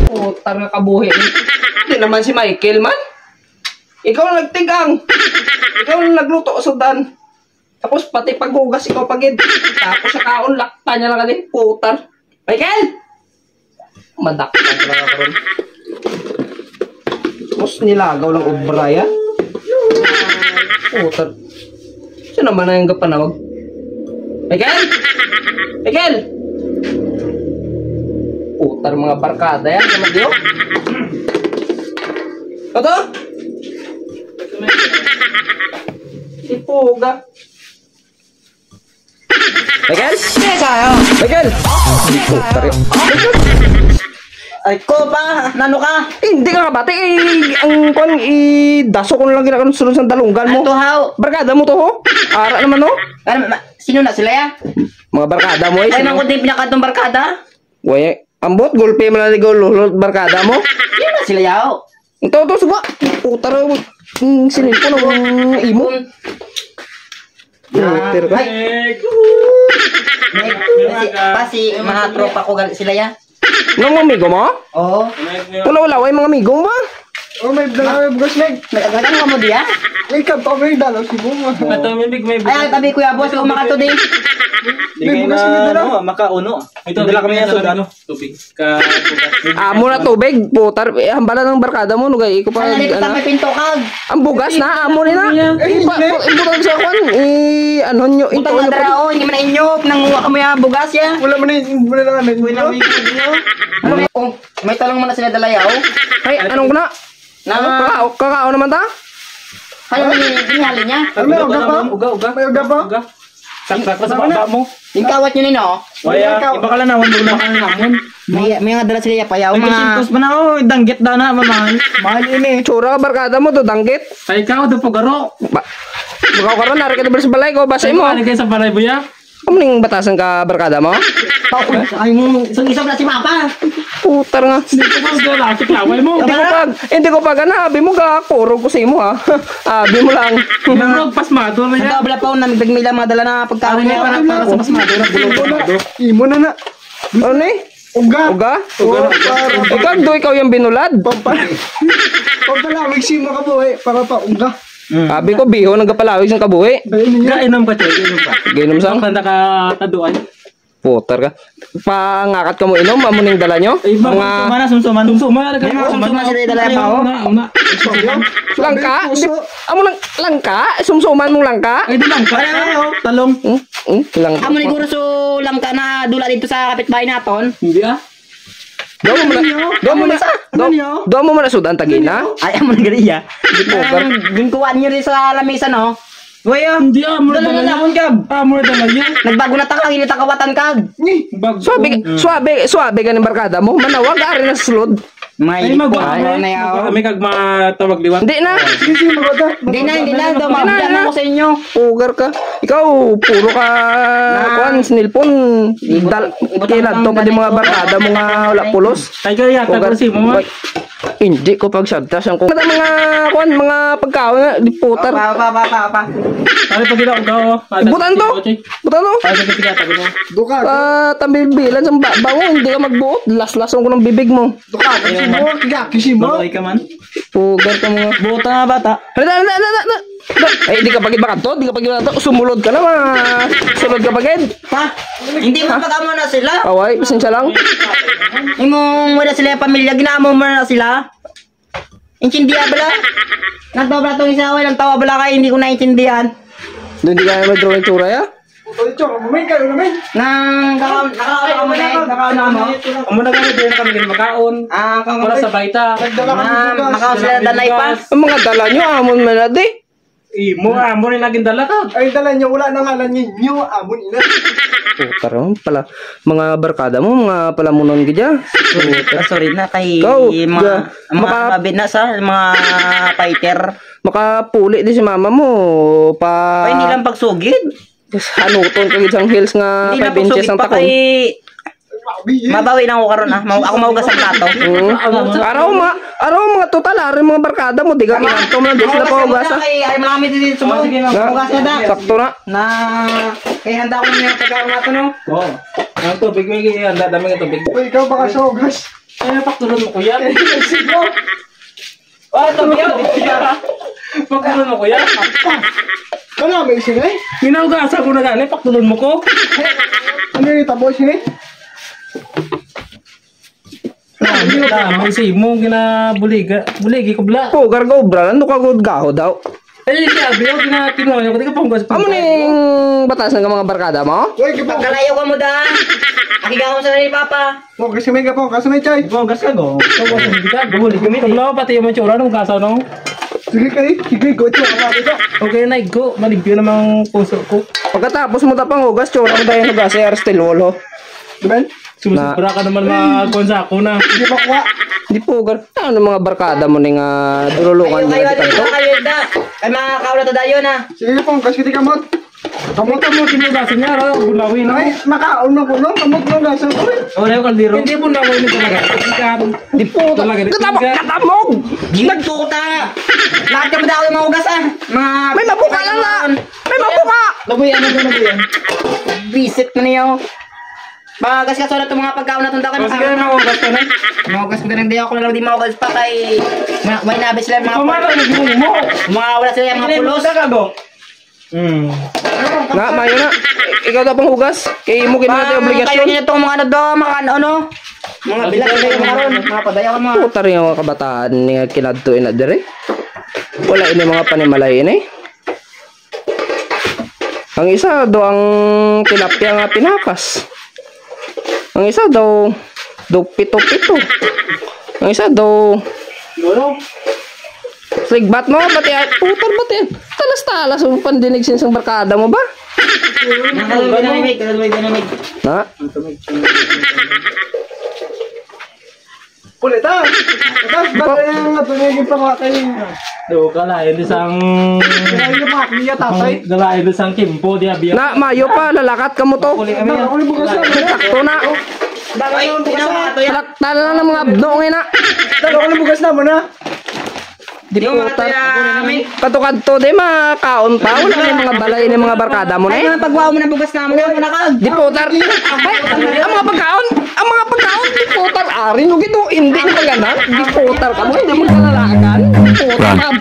Putar nga kabuhi. Hindi naman si Michael man. Ikaw ang nagtigang. Ikaw ang nagluto sudan. Tapos pati paghugas ikaw pagid. Tapos sa kaon lakta niya lang din. Putar. Michael! Madakpan ka lang karon. Tapos nilagaw lang obra yan. Putar. Saan naman na yung kapanawag? Michael! Michael! Putar mga barkada yan. Naman diyo. Ito? Ipuga. Michael? Yes, ayo. Michael! Putar yan. Ay, ko pa, nano ka? Hindi ka kabati. Ang kung daso ko na lang ginagawa sunod sa dalunggan mo. Ano how? Barkada mo to ho? Ara naman ho? Sino na sila ya? Mga barkada mo eh. Ay, man ko din pinakatong barkada. Way, ambot gulpe mo na ni gululot barkada mo. Sino na sila yaw? Ito to suba. Putar sinilpo ng imo. Putar ka. Pasi mga tropa ko sila ya. Nang mga amigo mo? Oo. Wala way mga amigo mo ba? Oh, may dala bugas leg. May agad ka mo diya? May kapta may dala si Bunga. Ay, tabi kuya boss, umakato din. May bugas may dala. Makauno. Ito dala kami sa ano, tubig. Amo na tubig, putar. Hambala ng barkada mo nugay ko pa. Ay, may pinto kag. Ang bugas na amo nila. Ibutang sa kwan. Ano nyo ito Utang na darao, hindi man inyok nang uwa ka mo ya bugas ya. Wala man wala lang namin. May talong mo na sila dala yaw. Ay, anong na? Kakao naman ta? Kaya man yung niya. May uga pa? Uga. May uga pa? Saksak sa baba mo. Yung kawat nyo nino. Waya, iba ka lang naman doon lang namon. May nga dala sila ya payaw Mga mga. sintos ba na oh, danggit daw na mahal. Mahal ini. Tsura ka barkada mo to, danggit. Ay ikaw do pagaro. Bakaw ka ron, nari ka sa balay ko, basay mo. Ano kayo sa balay buya? Kamuning batasan ka barkada mo? Ay mo, isang na si Mapa. Putar nga. Hindi ko mas lalaki laway mo. Hindi ko pag abi mo ka, kurog ko sa imo ha. Abi mo lang. Nang pasmado na yan. Nagkabla pa nang nagmila mga dala na pagkaon niya. Para sa pasmado na bulong-bulong. Imo na na. Ano ni? Uga. Uga? Ikaw, ikaw yung binulad. Pampalawig si mga kabuhi para pa uga. Abi ko, biho, nagkapalawig ng kabuhi. Inom ka choy, inom ka. Ginom sang? Tanda ka taduan. Putar ka. Pangakat ka mo inom, amuning dala nyo? Mga sumsuman. Sumsuman. Sumsuman sila dala pa ho. Langka? Amo langka? Sumsuman mong langka? Ay, di lang ka. Talong. Langka. Amo ni guro so lang ka na dula dito sa kapitbahay naton. Hindi ah. Do mo na sudan tagina? Ay amo ni gariya. Putar. Gingkuan niyo rin sa lamesa no. Waya, hindi ah. Mura Dala dala na yan. Mura dala yan. Nagbago na takang ini takawatan kag. Suabe ka ng barkada mo. Manawag ari na sulod. May Ay, na yaw. Kami kag matawag liwat. Hindi na. Hindi na daw mabigyan ako sa inyo. Pugar ka. Ikaw, puro ka kuan sinilpon. Kilad to pa di mga barkada mga wala pulos. Ay, kaya yata ko si mo. Hindi ko pagsadtas ang kung mga kuan mga pagkaon di putar. Pa. Kali pag ila ko. Butan to. Ay, sige sige tago mo. Duka. Tambil-bilan sa bango hindi ka magbuot. Las-lason ko ng bibig mo. Duka. Kisi mo. Bakoy ka man. Pugar ka mga. Buta nga bata. Ay, di ka pagid bakato, di ka pagid bakato. Sumulod ka na sulod ka pagid. Pa. Hindi mo pagamo na sila. Away, pasensya lang. Imong wala sila pamilya ginamo mo na sila. Intindihan bala? Nagdobra tong isa lang tawa bala kay hindi ko naintindihan. Hindi ka may drawing tsura ya? Nang nakaon mo. Amo na gani din kami gani makaon. Para sa baita. Makaon sila danay pa. Ang mga dala nyo, amon man na di. Imo amo ni laging dala ka. Ay dala niyo wala nang ngalan niyo amon ina. Putar pala. Mga barkada mo, mga palamunon gidya. Sorry na kay Go. mga kabit na sa mga fighter. Makapuli di si mama mo. Ay hindi lang pagsugid. Hanuton ka gid sang hills nga Hindi 5 inches ang takon. Mabawi lang ako karon ah. Ako maugas ang plato. Araw mga total ari mga barkada mo di ka kinanto mo di sila pa ugasa. Ay marami dito sumugod. Ugas na da. Sakto na. Na kay handa ko niya pagkaon nato no. Oo. Ang tubig may handa dami ng tubig. Uy, ikaw baka sa ugas. Eh, paktulon mo kuya. Oh, tabiyaw. Paktulon mo kuya. Wala, may sila eh. Ginaugasan ko na gani, paktulon mo ko. Ano yung tabo sila eh? May simo, buligi ko bla. Po, gargaw bra. Ano ka good gaho daw? Eh, siya, biyo, tinawin ko, di ka panggas pa. Amo ning batasan ng mga barkada mo? Uy, kapong. Pagkalayo ka mo da. Akigaw mo sa ni Papa. Oh, kasi may kapong. Kasi may chay. Panggas ka go. Panggas ka, bumuli kami. Kabla pati yung matsura nung kasa nung. Sige kayo. Sige, go. Ito, kapatid ko. Okay, naigo. Maligyo namang puso ko. Pagkatapos mo tapang hugas, tsura mo dahil hugas ay arstil wall ho. Diben? Sumusubra ka naman mga sa ako na. Hindi ba kuha? Di po, ano mga barkada mo ning durulukan mo Kayo, di kanto? kayo da. Kay mga kaulat na dayo na. Sige kapong. Kasi di kamot. Kamot mo, tinugasan niya, raw, bulawin na. Ay, makaon na ko no. Kamot na gasan ko eh. O, yung kaldero. Hindi mo lawin nito talaga. Ikan. Di po, Talaga, di- katamog, katamog! Nagtuta. Lahat ka ba daw yung mga ugas ah? Mga... May mabuka lang na! May mabuka! Labuyan na labuyan. Visit na niyo. Bagas ka sulat itong mga pagkaon na tunda ka O, sige, makugas ka na. Maugas ko din ako na lang di maugas pa kay... May nabi sila mga... Kumara, nagmumong mo. Mga wala sila yung mga pulos. ka go. Nga, mayo na. Ikaw daw pang hugas. Kaya mo ginawa tayo Kayo obligasyon. niyo itong mga ano do, mga ano. Mga bilang kayo mga ron. Mga padaya ka mga... Puta rin yung mga kabataan ni kinadtuin na dire. Wala ini mga panimalay ini. Ang isa daw ang tilapia nga pinakas. Ang isa daw pito-pito. Ang isa daw sigbat mo, pati putar batin. Talas-talas ang pandinig sinsang barkada mo ba? Ganamig. Na? Ulit ah. Tapos bago yung natumigil pa mga kayo. Do, kalain isang... Kaya yung mga kanya tatay. Galain isang kimpo, di abiya. Na, mayo pa, lalakat ka mo to. Ako yung bukas na. Sakto na. Ay, tinawa to yan. Tala na ng mga abdo ngayon na. Ako yung bukas na mo na. Di Yung mga putar. tuyamig. Kato-kadto, di makaon pa. Wala na yung mga balay ng mga barkada mo na Ay, eh. mga pagwaw mo ng bugas namin. Ako na kag. Di putar. Ay, ang mga pagkaon. Ang mga pagkaon. Di putar. Arin yung ito. Hindi na pagana. Di putar ka mo. Hindi mo kalalagan. Di putar.